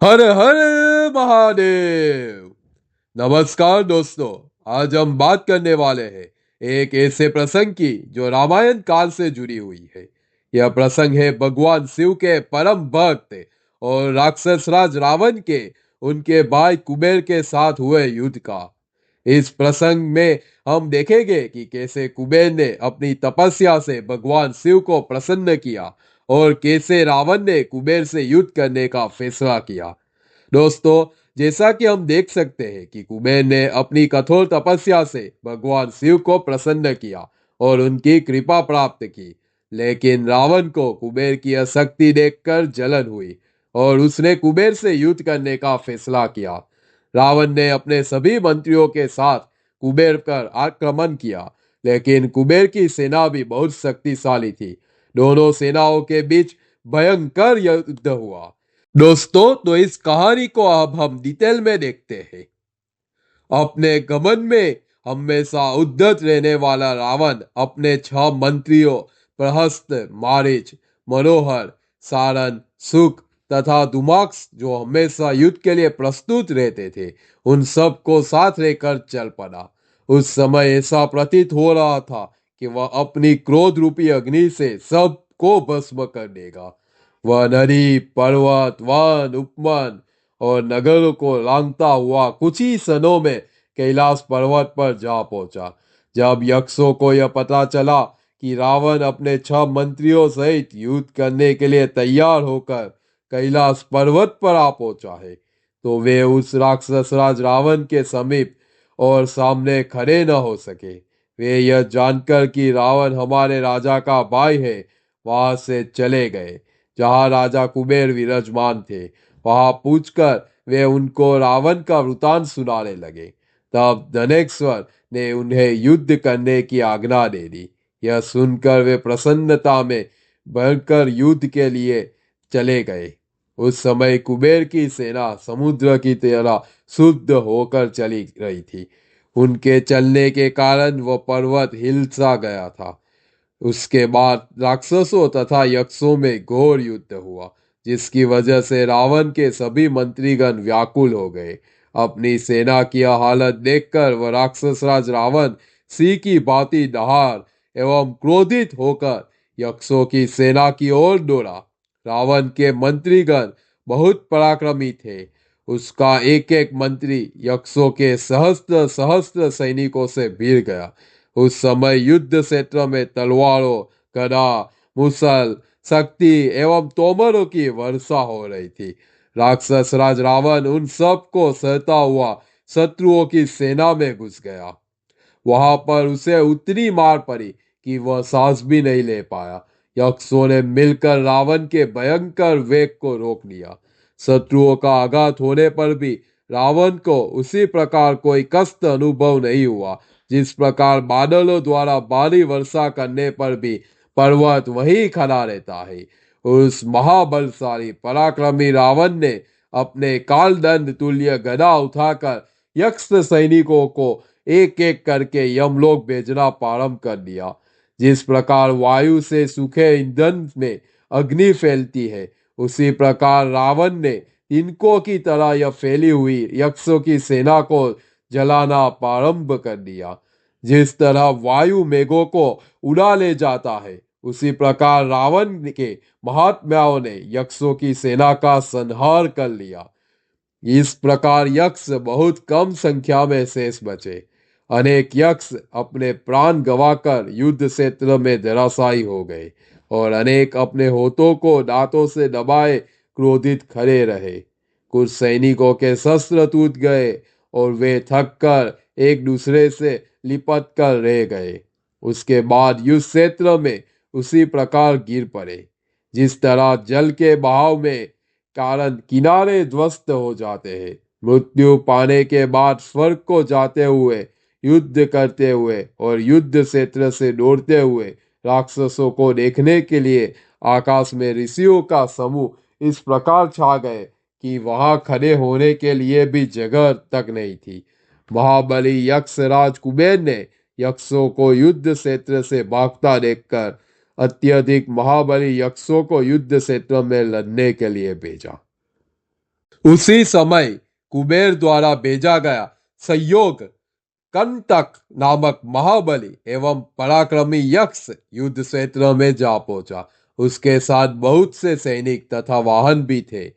हर हर महादेव। नमस्कार दोस्तों, आज हम बात करने वाले हैं एक ऐसे प्रसंग की जो रामायण काल से जुड़ी हुई है। यह प्रसंग है भगवान शिव के परम भक्त और राक्षस राज रावण के उनके भाई कुबेर के साथ हुए युद्ध का। इस प्रसंग में हम देखेंगे कि कैसे कुबेर ने अपनी तपस्या से भगवान शिव को प्रसन्न किया और कैसे रावण ने कुबेर से युद्ध करने का फैसला किया। दोस्तों, जैसा कि हम देख सकते हैं कि कुबेर ने अपनी कठोर तपस्या से भगवान शिव को प्रसन्न किया और उनकी कृपा प्राप्त की। लेकिन रावण को कुबेर की शक्ति देखकर जलन हुई और उसने कुबेर से युद्ध करने का फैसला किया। रावण ने अपने सभी मंत्रियों के साथ कुबेर पर आक्रमण किया, लेकिन कुबेर की सेना भी बहुत शक्तिशाली थी। दोनों सेनाओं के बीच भयंकर युद्ध हुआ। दोस्तों, तो इस कहानी को अब हम डिटेल में देखते हैं। अपने घमंड में हमेशा उद्धत रहने वाला रावण अपने 6 मंत्रियों प्रहस्त, मारीच, मनोहर, सारन, सुख तथा दुमाक्ष, जो हमेशा युद्ध के लिए प्रस्तुत रहते थे, उन सब को साथ लेकर चल पड़ा। उस समय ऐसा प्रतीत हो रहा था कि वह अपनी क्रोध रूपी अग्नि से सबको भस्म कर देगा। वह नदी, पर्वत, वन, उपवन और नगरों को लांघता हुआ कुछ ही क्षणों में कैलाश पर्वत पर जा पहुंचा। जब यक्षों को यह पता चला कि रावण अपने 6 मंत्रियों सहित युद्ध करने के लिए तैयार होकर कैलाश पर्वत पर आ पहुंचा है, तो वे उस राक्षस राज रावण के समीप और सामने खड़े न हो सके। वे यह जानकर कि रावण हमारे राजा का भाई है, वहां से चले गए। जहां राजा कुबेर विराजमान थे, वहां पूछकर वे उनको रावण का वृतांत सुनाने लगे। तब धनेश्वर ने उन्हें युद्ध करने की आज्ञा दे दी। यह सुनकर वे प्रसन्नता में भयंकर युद्ध के लिए चले गए। उस समय कुबेर की सेना समुद्र की तरह शुद्ध होकर चली रही थी। उनके चलने के कारण वह पर्वत हिल सा गया था। उसके बाद राक्षसों तथा यक्षों में घोर युद्ध हुआ, जिसकी वजह से रावण के सभी मंत्रीगण व्याकुल हो गए। अपनी सेना की हालत देखकर वह राक्षस राज रावण सिंह की भांति दहाड़ एवं क्रोधित होकर यक्षों की सेना की ओर दौड़ा। रावण के मंत्रीगण बहुत पराक्रमी थे। उसका एक एक मंत्री यक्षों के सहस्त्र सहस्त्र सैनिकों से भिड़ गया। उस समय युद्ध क्षेत्र में तलवारों, गदा, मुसल, शक्ति एवं तोमरों की वर्षा हो रही थी। राक्षस राज रावण उन सब को सहता हुआ शत्रुओं की सेना में घुस गया। वहां पर उसे उतनी मार पड़ी कि वह सांस भी नहीं ले पाया। यक्षों ने मिलकर रावण के भयंकर वेग को रोक लिया। शत्रुओं का आघात होने पर भी रावण को उसी प्रकार कोई कष्ट अनुभव नहीं हुआ, जिस प्रकार बादलों द्वारा भारी वर्षा करने पर भी पर्वत वही खड़ा रहता है। उस महाबलशाली पराक्रमी रावण ने अपने कालदंड तुल्य गदा उठाकर यक्ष सैनिकों को एक एक करके यमलोक भेजना प्रारंभ कर दिया। जिस प्रकार वायु से सूखे ईंधन में अग्नि फैलती है, उसी प्रकार रावण ने इनको की तरह यह फैली हुई यक्षों की सेना को जलाना प्रारंभ कर दिया। जिस तरह वायु मेघों को उड़ा ले जाता है, उसी प्रकार रावण के महात्माओं ने यक्षों की सेना का संहार कर लिया। इस प्रकार यक्ष बहुत कम संख्या में शेष बचे। अनेक यक्ष अपने प्राण गंवाकर युद्ध क्षेत्र में धराशायी हो गए और अनेक अपने होठों को दांतों से दबाए क्रोधित खड़े रहे। कुछ सैनिकों के शस्त्र टूट गए और वे थक कर एक दूसरे से लिपट कर रह गए। उसके बाद युद्ध क्षेत्र में उसी प्रकार गिर पड़े, जिस तरह जल के बहाव में कारण किनारे ध्वस्त हो जाते हैं। मृत्यु पाने के बाद स्वर्ग को जाते हुए, युद्ध करते हुए और युद्ध क्षेत्र से दौड़ते हुए राक्षसों को देखने के लिए आकाश में ऋषियों का समूह इस प्रकार छा गए कि वहां खड़े होने के लिए भी जगह तक नहीं थी। महाबली यक्ष राज कुबेर ने यक्षों को युद्ध क्षेत्र से भागता देखकर अत्यधिक महाबली यक्षों को युद्ध क्षेत्र में लड़ने के लिए भेजा। उसी समय कुबेर द्वारा भेजा गया सहयोग कंटक नामक महाबली एवं पराक्रमी यक्ष युद्ध क्षेत्र में जा पहुंचा। उसके साथ बहुत से सैनिक तथा वाहन भी थे।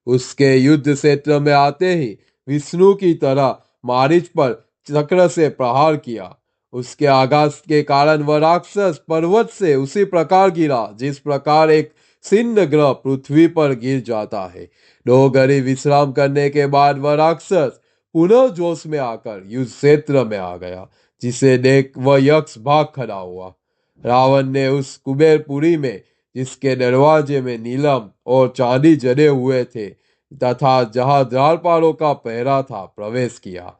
उसके युद्ध क्षेत्र में आते ही विष्णु की तरह मारीच पर चक्र से प्रहार किया। उसके आघात के कारण वह राक्षस पर्वत से उसी प्रकार गिरा जिस प्रकार एक छिन्न ग्रह पृथ्वी पर गिर जाता है। 2 घड़ी विश्राम करने के बाद वह राक्षस पुनः जोश में आकर युद्ध क्षेत्र में आ गया, जिसे देख वह यक्ष भाग खड़ा हुआ। रावण ने उस कुबेरपुरी में, जिसके दरवाजे में नीलम और चांदी जड़े हुए थे तथा जहां द्वारपालों का पहरा था, प्रवेश किया।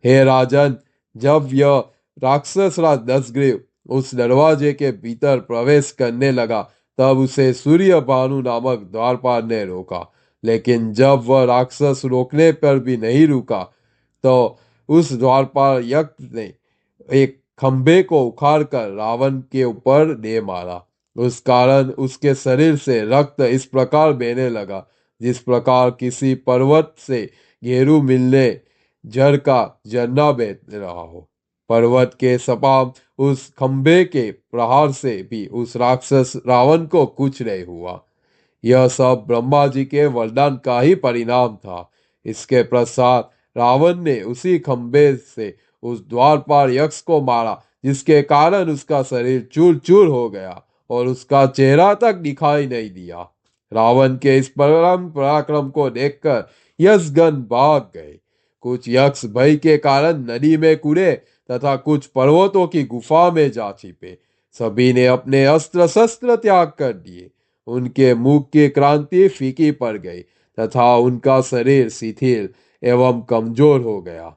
हे राजन, जब यह राक्षस राज दसग्रीव उस दरवाजे के भीतर प्रवेश करने लगा, तब उसे सूर्य भानु नामक द्वारपाल ने रोका। लेकिन जब वह राक्षस रोकने पर भी नहीं रुका, तो उस द्वारपाल यक्ष ने एक खंभे को उखाड़कर रावण के ऊपर दे मारा। उस कारण उसके शरीर से रक्त इस प्रकार बहने लगा जिस प्रकार किसी पर्वत से घेरू मिलने जड़ का झरना बह रहा हो। पर्वत के सपाम उस खंभे के प्रहार से भी उस राक्षस रावण को कुछ नहीं हुआ। यह सब ब्रह्मा जी के वरदान का ही परिणाम था। इसके पश्चात रावण ने उसी खंभे से उस द्वारपाल यक्ष को मारा, जिसके कारण उसका शरीर चूर चूर हो गया और उसका चेहरा तक दिखाई नहीं दिया। रावण के इस परम पराक्रम को देखकर यक्षगण भाग गए। कुछ यक्ष भय के कारण नदी में कूदे तथा कुछ पर्वतों की गुफा में जा छिपे। सभी ने अपने अस्त्र शस्त्र त्याग कर दिए। उनके मुख की क्रांति फीकी पड़ गई तथा उनका शरीर शिथिल एवं कमजोर हो गया।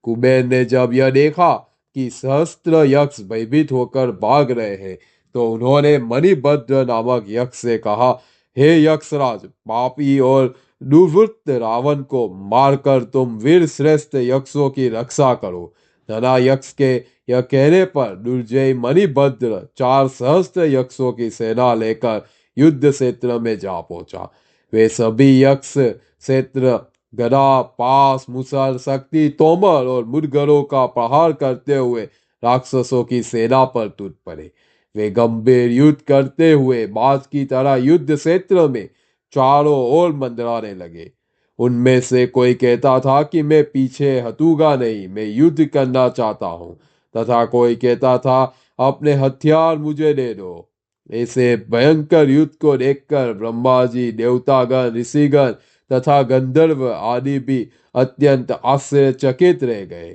कुबेर ने जब यह देखा कि सहस्त्र यक्ष भयभीत होकर भाग रहे हैं, तो उन्होंने मणिभद्र नामक यक्ष से कहा, हे यक्षराज, पापी और दुर्वृत्त रावण को मारकर तुम वीर श्रेष्ठ यक्षों की रक्षा करो। धना यक्ष के यह कहने पर दुर्जय मणिभद्र 4 सहस्त्र यक्षों की सेना लेकर युद्ध क्षेत्र में जा पहुंचा। वे सभी यक्ष क्षेत्र गदा, पास, मुसल, शक्ति, तोमर और मुदगरों का प्रहार करते हुए राक्षसों की सेना पर टूट पड़े। वे गंभीर युद्ध करते हुए बाज की तरह युद्ध क्षेत्र में चारों ओर मंडराने लगे। उनमें से कोई कहता था कि मैं पीछे हटूंगा नहीं, मैं युद्ध करना चाहता हूं, तथा कोई कहता था अपने हथियार मुझे दे दो। ऐसे भयंकर युद्ध को देखकर ब्रह्मा जी, देवतागण, ऋषिगण तथा गंधर्व आदि भी अत्यंत आश्चर्यचकित रह गए।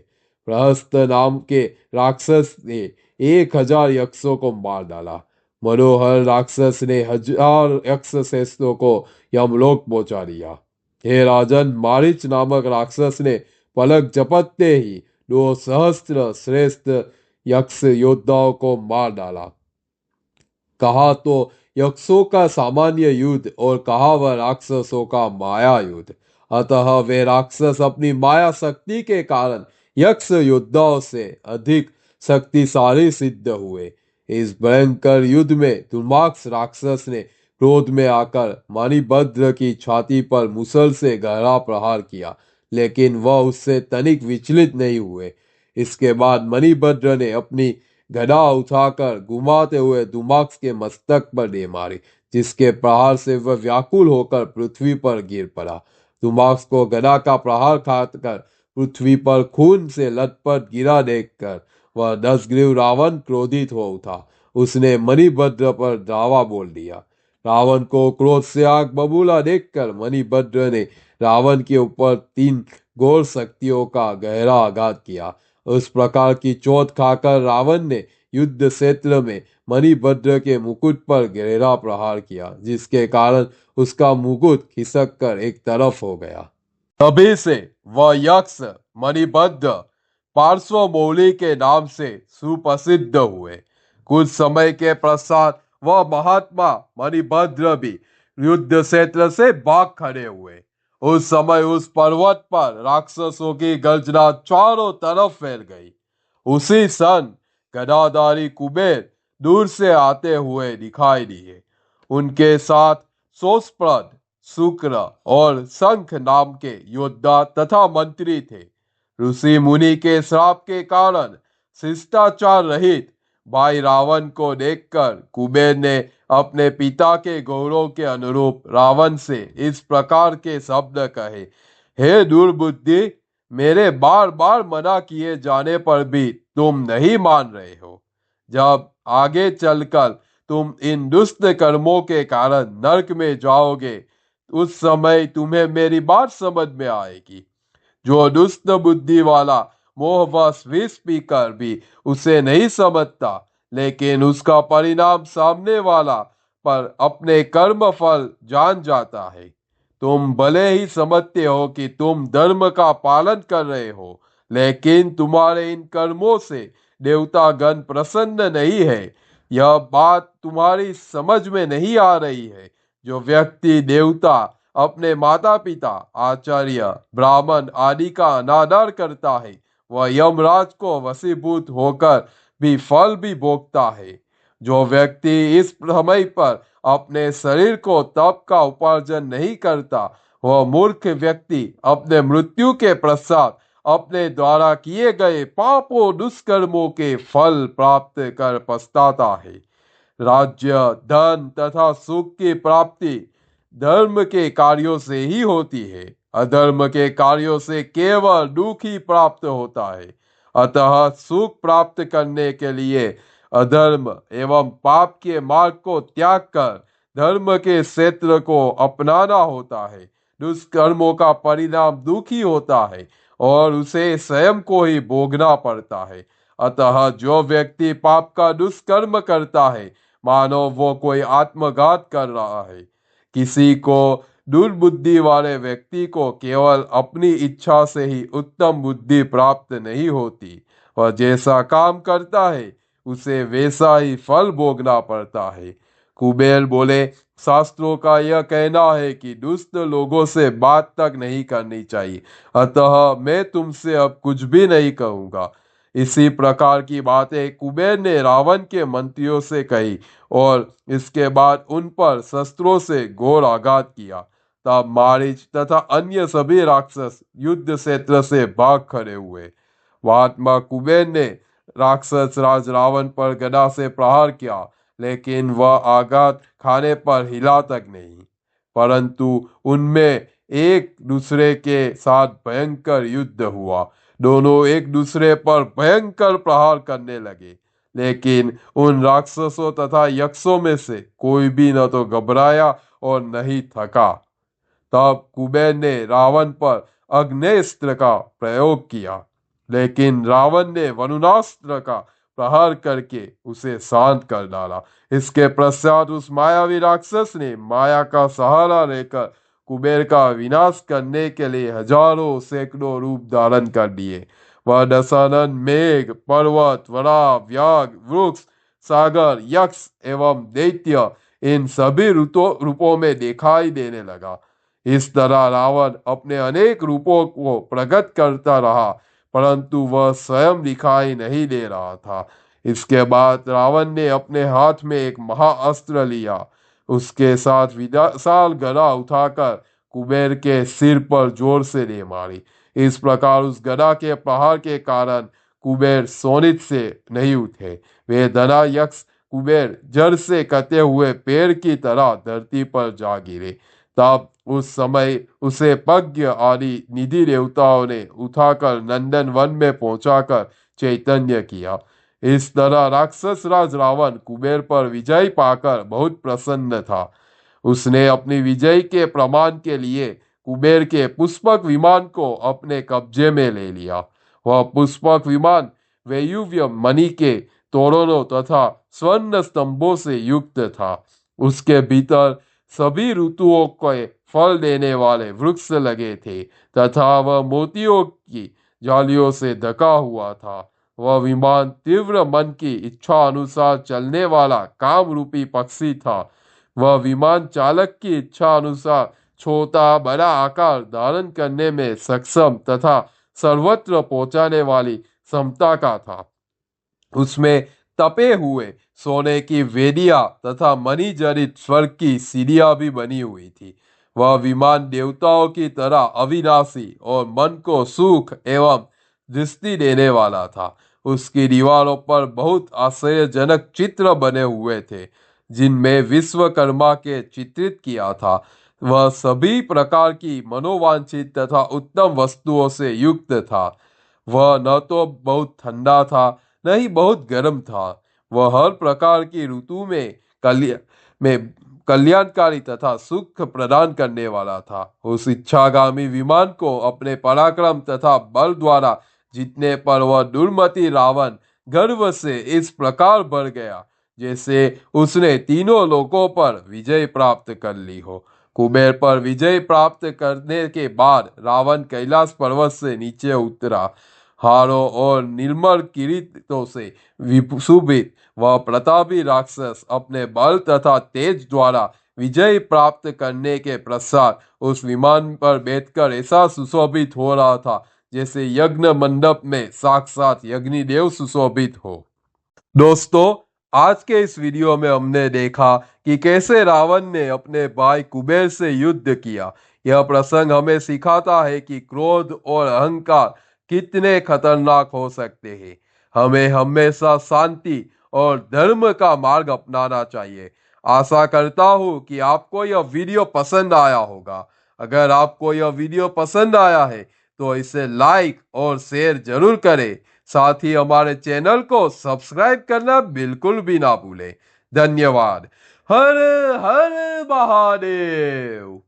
प्रहस्त नाम के राक्षस ने 1000 यक्षों को मार डाला। मनोहर राक्षस ने 1000 यक्ष श्रेष्ठों को यमलोक पहुंचा दिया। हे राजन, मारीच नामक राक्षस ने पलक झपकते ही 2 सहस्त्र श्रेष्ठ यक्ष योद्धाओं को मार डाला। कहा तो यक्षों का सामान्य युद्ध और कहा वह राक्षसों का माया युद्ध। अतः वे राक्षस अपनी माया शक्ति के कारण यक्ष योद्धाओं से अधिक शक्तिशाली सिद्ध हुए। इस भयंकर युद्ध में दुर्माक्ष राक्षस ने क्रोध में आकर मणिभद्र की छाती पर मुसल से गहरा प्रहार किया, लेकिन वह उससे तनिक विचलित नहीं हुए। इसके बाद मणिभद्र ने अपनी गदा उठाकर घुमाते हुए दुमाक्ष के मस्तक पर दे मारी, जिसके प्रहार से वह व्याकुल होकर पृथ्वी पर गिर पड़ा। दुमाक्ष को गदा का प्रहार खाकर पृथ्वी पर खून से लथपथ गिरा देखकर वह दसग्रीव रावण क्रोधित हो उठा। उसने मणिभद्र पर धावा बोल दिया। रावण को क्रोध से आग बबूला देखकर मणिभद्र ने रावण के ऊपर 3 घोर शक्तियों का गहरा आघात किया। उस प्रकार की चोट खाकर रावण ने युद्ध क्षेत्र में मणिभद्र के मुकुट पर गहरा प्रहार किया, जिसके कारण उसका मुकुट खिसक कर एक तरफ हो गया। तभी से वह यक्ष मणिभद्र पार्श्वमौली के नाम से सुप्रसिद्ध हुए। कुछ समय के पश्चात वह महात्मा मणिभद्र भी युद्ध क्षेत्र से भाग खड़े हुए। उस समय उस पर्वत पर राक्षसों की गर्जना चारों तरफ फैल गई। उसी सन गदाधारी कुबेर दूर से आते हुए दिखाई दिए। उनके साथ शोषप्रद शुक्र और शंख नाम के योद्धा तथा मंत्री थे। ऋषि मुनि के श्राप के कारण शिष्टाचार रहित भाई रावण को देखकर कुबेर ने अपने पिता के गौरव के अनुरूप रावण से इस प्रकार के शब्द कहे। हे दुर्बुद्धि, मेरे बार बार मना किए जाने पर भी तुम नहीं मान रहे हो। जब आगे चलकर तुम इन दुष्ट कर्मों के कारण नरक में जाओगे, उस समय तुम्हें मेरी बात समझ में आएगी। जो दुष्ट बुद्धि वाला मोहवश विष पीकर भी उसे नहीं समझता, लेकिन उसका परिणाम सामने वाला पर अपने कर्म फल जान जाता है। तुम भले ही समझते हो कि तुम धर्म का पालन कर रहे हो, लेकिन तुम्हारे इन कर्मों से देवतागण प्रसन्न नहीं है। यह बात तुम्हारी समझ में नहीं आ रही है। जो व्यक्ति देवता, अपने माता पिता, आचार्य, ब्राह्मण आदि का अनादर करता है, वह यमराज को वशीभूत होकर भी फल भी भोगता है। जो व्यक्ति इस समय पर अपने शरीर को तप का उपार्जन नहीं करता, वह मूर्ख व्यक्ति अपने मृत्यु के पश्चात अपने द्वारा किए गए पापों दुष्कर्मों के फल प्राप्त कर पछताता है। राज्य, धन तथा सुख की प्राप्ति धर्म के कार्यों से ही होती है। अधर्म के कार्यों से केवल दुख ही प्राप्त होता है। अतः सुख प्राप्त करने के लिए अधर्म एवं पाप के मार्ग को त्याग कर धर्म के क्षेत्र को अपनाना होता है। दुष्कर्मों का परिणाम दुखी होता है और उसे स्वयं को ही भोगना पड़ता है। अतः जो व्यक्ति पाप का दुष्कर्म करता है, मानो वो कोई आत्मघात कर रहा है। किसी को दुर्बुद्धि वाले व्यक्ति को केवल अपनी इच्छा से ही उत्तम बुद्धि प्राप्त नहीं होती। वह जैसा काम करता है, उसे वैसा ही फल भोगना पड़ता है। कुबेर बोले, शास्त्रों का यह कहना है कि दुष्ट लोगों से बात तक नहीं करनी चाहिए, अतः मैं तुमसे अब कुछ भी नहीं कहूंगा। इसी प्रकार की बातें कुबेर ने रावण के मंत्रियों से कही और इसके बाद उन पर शस्त्रों से घोर आघात किया। तब मारीच तथा अन्य सभी राक्षस युद्ध क्षेत्र से भाग खड़े हुए। महात्मा कुबेर ने राक्षस राज रावण पर गदा से प्रहार किया, लेकिन वह आघात खाने पर हिला तक नहीं। परंतु उनमें एक दूसरे के साथ भयंकर युद्ध हुआ। दोनों एक दूसरे पर भयंकर प्रहार करने लगे, लेकिन उन राक्षसों तथा यक्षों में से कोई भी न तो घबराया और न ही थका। तब कुबेर ने रावण पर अग्नेस्त्र का प्रयोग किया, लेकिन रावण ने वरुणास्त्र का प्रहार करके उसे शांत कर डाला। इसके पश्चात उस मायावी राक्षस ने माया का सहारा लेकर कुबेर का विनाश करने के लिए हजारों सैकड़ों रूप धारण कर दिए। वह दशानन मेघ, पर्वत, वरा, व्याघ्र, वृक्ष, सागर, यक्ष एवं दैत्य, इन सभी रूपों में दिखाई देने लगा। इस तरह रावण अपने अनेक रूपों को प्रकट करता रहा, परंतु वह स्वयं दिखाई नहीं दे रहा था। इसके बाद रावण ने अपने हाथ में एक महाअस्त्र लिया। उसके साथ विशाल गदा उठाकर कुबेर के सिर पर जोर से दे मारी। इस प्रकार उस गदा के प्रहार के कारण कुबेर सोनित से नहीं उठे। वे धना यक्ष कुबेर जड़ से कटे हुए पेड़ की तरह धरती पर जा गिरे। तब उस समय उसे पज्ञ आदि निधि देवताओं ने उठाकर नंदन वन में पहुंचाकर चैतन्य किया। इस तरह राक्षस राज रावण कुबेर पर विजय पाकर बहुत प्रसन्न था। उसने अपनी विजय के प्रमाण के लिए कुबेर के पुष्पक विमान को अपने कब्जे में ले लिया। वह पुष्पक विमान वैयुव्य मणि के तोरणों तथा स्वर्ण स्तंभों से युक्त था। उसके भीतर सभी ऋतुओं के फल देने वाले वृक्ष लगे थे तथा वह मोतियों की जालियों से ढका हुआ था। वह विमान तीव्र मन की इच्छा अनुसार चलने वाला काम रूपी पक्षी था। वह विमान चालक की इच्छा अनुसार छोटा बड़ा आकार धारण करने में सक्षम तथा सर्वत्र पहुंचाने वाली क्षमता का था। उसमें तपे हुए सोने की वेदियां तथा मणि जड़ित स्वर्ग की सीढ़ियां भी बनी हुई थी। वह विमान देवताओं की तरह अविनाशी और मन को सुख एवं दृष्टि देने वाला था। उसकी दीवारों पर बहुत आश्चर्यजनक चित्र बने हुए थे, जिनमें विश्वकर्मा के चित्रित किया था। वह सभी प्रकार की मनोवांछित तथा उत्तम वस्तुओं से युक्त था। वह न तो बहुत ठंडा था, न ही बहुत गर्म था। वह हर प्रकार की ऋतु में कल्याणकारी तथा सुख प्रदान करने वाला था। उस इच्छागामी विमान को अपने पराक्रम तथा बल द्वारा जीतने पर वह दुर्मति रावण गर्व से इस प्रकार बढ़ गया, जैसे उसने तीनों लोकों पर विजय प्राप्त कर ली हो। कुबेर पर विजय प्राप्त करने के बाद रावण कैलाश पर्वत से नीचे उतरा। हारों और निर्मल किरीटों से सुशोभित वह प्रतापी राक्षस अपने बल तथा तेज द्वारा विजय प्राप्त करने के पश्चात उस विमान पर बैठकर ऐसा सुशोभित हो रहा था, जैसे यज्ञ मंडप में साक्षात यज्ञदेव सुशोभित हो। दोस्तों, आज के इस वीडियो में हमने देखा कि कैसे रावण ने अपने भाई कुबेर से युद्ध किया। यह प्रसंग हमें सिखाता है कि क्रोध और अहंकार कितने खतरनाक हो सकते हैं। हमें हमेशा शांति और धर्म का मार्ग अपनाना चाहिए। आशा करता हूँ कि आपको यह वीडियो पसंद आया होगा। अगर आपको यह वीडियो पसंद आया है तो इसे लाइक और शेयर जरूर करें। साथ ही हमारे चैनल को सब्सक्राइब करना बिल्कुल भी ना भूलें। धन्यवाद। हर हर महादेव।